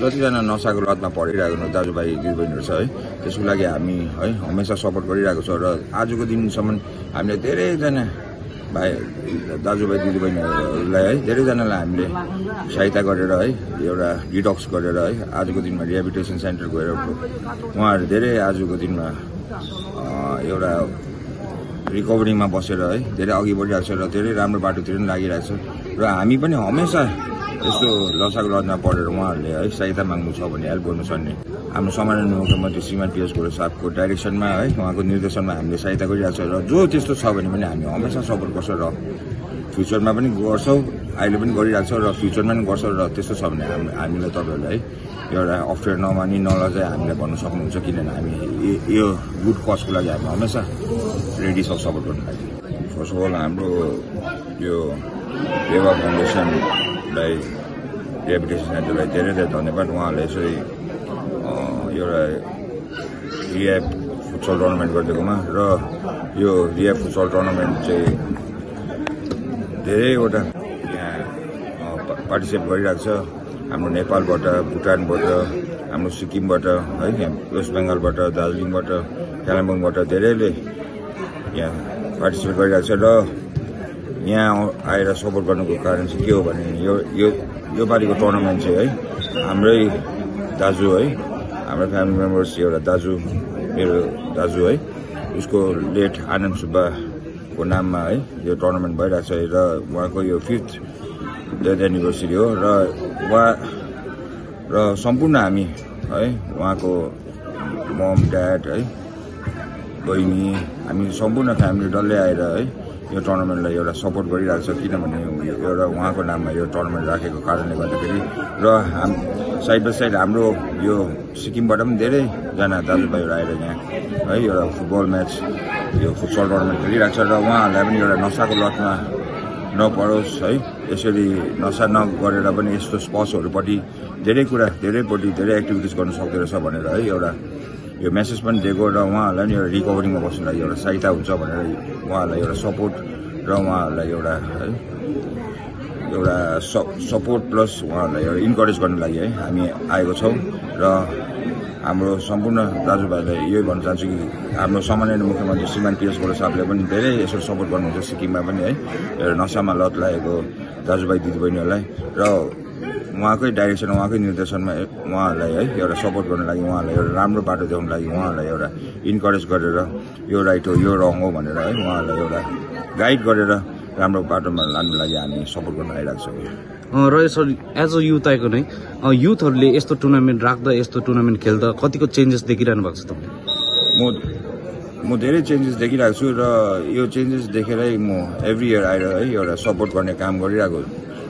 जतिजना नसाको लतमा परिरहेको दाजुभाइ दिदीबहिनीहरू छ है, त्यसको लागि हामी है हमेसा सपोर्ट गरिरहेको छ र आजको दिनसम्म हामीले धेरैजना भाइ दाजुभाइ दिदीबहिनीहरूलाई है धेरैजनालाई हामीले सहायता गरेर है एउटा डिटक्स गरेर है आजको दिनमा रिहेबिलिटेसन सेन्टर गएर उहाँहरू धेरै आजको दिनमा एउटा रिकभरीमा बसेर है धेरै अघि बढिरहेको छ र धेरै राम्रो बाटोतिर पनि लागिरहेको छ र हामी पनि हमेसा यस्तो लसाको लतमा परेर उहाँहरूले है सहायता माग्नु छ भने हेल्प गर्नु सक्ने हाम्रो सम्माननीय मुख्यमन्त्री श्रीमान पीएस गोयल साहबको डाइरेक्सनमा है उहाँको निर्देशनमा हामीले सहायता गरिरहेको छ र जो त्यस्तो छ भने पनि हामी हमेसा सपोर्ट गर्छौँ र फ्युचरमा पनि गर्छौँ, अहिले पनि गरिरहेको छ र फ्युचरमा पनि गर्छौँ र त्यस्तो छ भने हामीलाई तपाईँहरूलाई है एउटा अप्ठ्यारो नमानी नलजाइ हामीलाई भन्नु सक्नुहुन्छ किनभने हामी यो गुड कजको लागि हामी हमेसा रेडी छौँ सपोर्ट गर्नु लागि। फर्स्ट अफ अल हाम्रो यो रेवा फाउन्डेसनलाई रिहेबिलिटेसन सेन्टरलाई धेरै धेरै धन्यवाद। उहाँहरूले यसरी एउटा रिहेब फुटसल टुर्नामेन्ट गरिदिएकोमा र यो रिहेब फुटसल टुर्नामेन्ट चाहिँ धेरैवटा यहाँ पार्टिसिपेट गरिरहेको छ। हाम्रो नेपालबाट, भुटानबाट, हाम्रो सिक्किमबाट है यहाँ वेस्ट बेङ्गालबाट, दार्जिलिङबाट, कालिम्पोङबाट धेरैले यहाँ पार्टिसिपेट गरिरहेको छ र यहाँ आएर सपोर्ट गर्नुको कारण चाहिँ के हो भने यो पालिको टुर्नामेन्ट चाहिँ है हाम्रै दाजु है हाम्रो फ्यामिली मेम्बर्स एउटा दाजु मेरो दाजु है उसको लेट आनन्द सुब्बाको नाममा है यो टुर्नामेन्ट भइरहेको छ र उहाँको यो 5th डेथ एनिभर्सरी हो र सम्पूर्ण हामी है उहाँको मम ड्याड है बहिनी हामी सम्पूर्ण फ्यामिली डल्लै आएर है यो टुर्नामेन्टलाई एउटा सपोर्ट गरिरहेको छ किनभने एउटा उहाँको नाममा यो टुर्नामेन्ट राखेको कारणले गर्दाखेरि र साइड बाई साइड हाम्रो यो सिक्किमबाट पनि धेरैजना दाजुभाइहरू आएर यहाँ है एउटा फुटबल म्याच यो फुटसल टुर्नामेन्ट खेलिरहेको छ र उहाँहरूलाई पनि एउटा नसाको लतमा नपरोस् है यसरी नसा नगरेर पनि यस्तो स्पोर्ट्सहरूपट्टि धेरै एक्टिभिटिज गर्न सक्दो रहेछ भनेर है एउटा यो मेसेज पनि दिएको र उहाँहरूलाई पनि एउटा रिकभरीमा बस्नु लागि एउटा सहायता हुन्छ भनेर उहाँहरूलाई एउटा सपोर्ट र उहाँहरूलाई एउटा है एउटा सपोर्ट प्लस उहाँहरूलाई एउटा इन्करेज गर्नु लागि है हामी आएको छौँ र हाम्रो सम्पूर्ण दाजुभाइलाई यही भन्न चाहन्छु कि हाम्रो सम्माननीय मुख्यमन्त्री श्रीमान पीएस गोयल साहबले पनि धेरै यसरी सपोर्ट गर्नुहुन्छ सिक्किममा पनि है एउटा नसामा लत लागेको दाजुभाइ दिदीबहिनीहरूलाई र उहाँकै डाइरेक्सन उहाँकै निर्देशनमा उहाँहरूलाई है एउटा सपोर्ट गर्नु लागि उहाँहरूलाई एउटा राम्रो बाटो देखाउनु लागि उहाँहरूलाई एउटा इन्करेज गरेर यो राइट हो यो रङ हो भनेर है उहाँहरूलाई एउटा गाइड गरेर राम्रो बाटोमा लानु लागि हामी सपोर्ट गर्न आइरहेको छौँ र यसरी एज अ युथ आएको नै युथहरूले यस्तो टुर्नामेन्ट राख्दा यस्तो टुर्नामेन्ट खेल्दा कतिको चेन्जेस देखिरहनु भएको छ तपाईँले? म धेरै चेन्जेस देखिरहेको छु र यो चेन्जेस देखेरै म एभ्री इयर आएर है एउटा सपोर्ट गर्ने काम गरिरहेको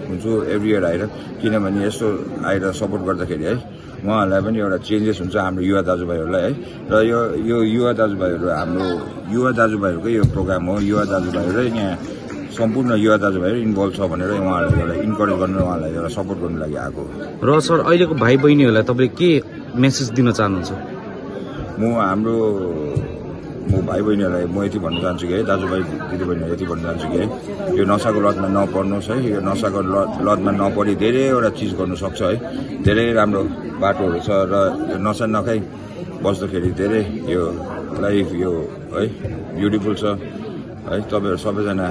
हुन्छु एभ्री इयर आएर किनभने यस्तो आएर सपोर्ट गर्दाखेरि है उहाँहरूलाई पनि एउटा चेन्जेस हुन्छ हाम्रो युवा दाजुभाइहरूलाई है र यो युवा दाजुभाइहरू हाम्रो युवा दाजुभाइहरूकै यो प्रोग्राम हो। युवा दाजुभाइहरू यहाँ सम्पूर्ण युवा दाजुभाइहरू इन्भल्भ छ भनेर उहाँहरूलाई एउटा इन्करेज गर्नु उहाँहरूलाई एउटा सपोर्ट गर्नु लागि आएको र सर अहिलेको भाइ बहिनीहरूलाई तपाईँले के मेसेज दिन चाहनुहुन्छ? म भाइ बहिनीहरूलाई म यति भन्न चाहन्छु कि है दाजुभाइ दिदीबहिनीहरू यति भन्न चाहन्छु कि है यो नसाको लतमा नपर्नुहोस् है यो नसाको लतमा नपरी धेरैवटा चिज गर्नु सक्छ है धेरै राम्रो बाटोहरू छ र यो नसा नखाइ बस्दाखेरि धेरै यो लाइफ यो है ब्युटिफुल छ है। तपाईँहरू सबैजना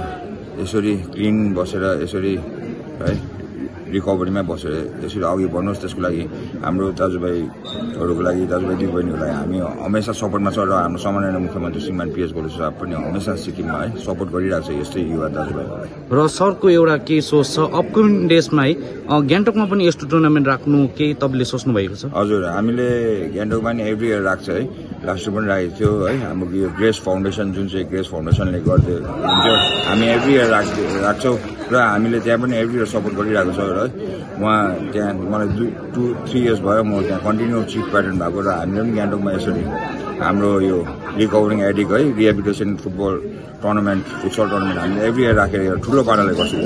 यसरी क्लिन बसेर यसरी है रिकभरीमा बसेर यसरी अघि बढ्नुहोस् त्यसको लागि हाम्रो दाजुभाइहरूको लागि दाजुभाइ दिदीबहिनीहरूलाई हामी हमेसा सपोर्टमा छ र हाम्रो सम्माननीय मुख्यमन्त्री श्रीमान पीएस गोयल साहब पनि हमेसा सिक्किममा है सपोर्ट गरिरहेको छ यस्तै युवा दाजुभाइहरूलाई। र सरको एउटा के सोच छ अपकमिङ डेजमा है गान्तोकमा पनि यस्तो टुर्नामेन्ट राख्नु केही तपाईँले सोच्नु भएको छ? हजुर हामीले गान्तोकमा पनि एभ्री इयर राख्छ है लास्ट पनि राखेको थियो है हाम्रो यो ग्रेस फाउन्डेसन जुन चाहिँ ग्रेस फाउन्डेसनले गर्दै हुन्थ्यो हामी एभ्री इयर राख्छौँ र हामीले त्यहाँ पनि एभ्री इयर सपोर्ट गरिरहेको छ र उहाँ त्यहाँ मलाई 2-3 इयर्स भयो म त्यहाँ कन्टिन्यू चिफ प्याटर्न भएको र हामीले पनि गान्तोकमा यसरी हाम्रो यो रिकभरिङ एडिक्ट है rehabilitation football tournament futsal tournament हामीले एभ्री इयर राखेर एउटा ठुलो पाराले गर्छौँ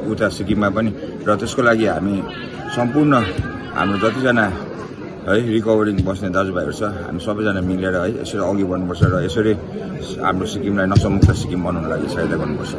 उता सिक्किममा पनि र त्यसको लागि हामी सम्पूर्ण हाम्रो जतिजना है रिकभरिङ बस्ने दाजुभाइहरू छ हामी सबैजना मिलेर है यसरी अघि बढ्नुपर्छ र यसरी हाम्रो सिक्किमलाई नसामुक्त सिक्किम बनाउनको लागि सहायता गर्नुपर्छ।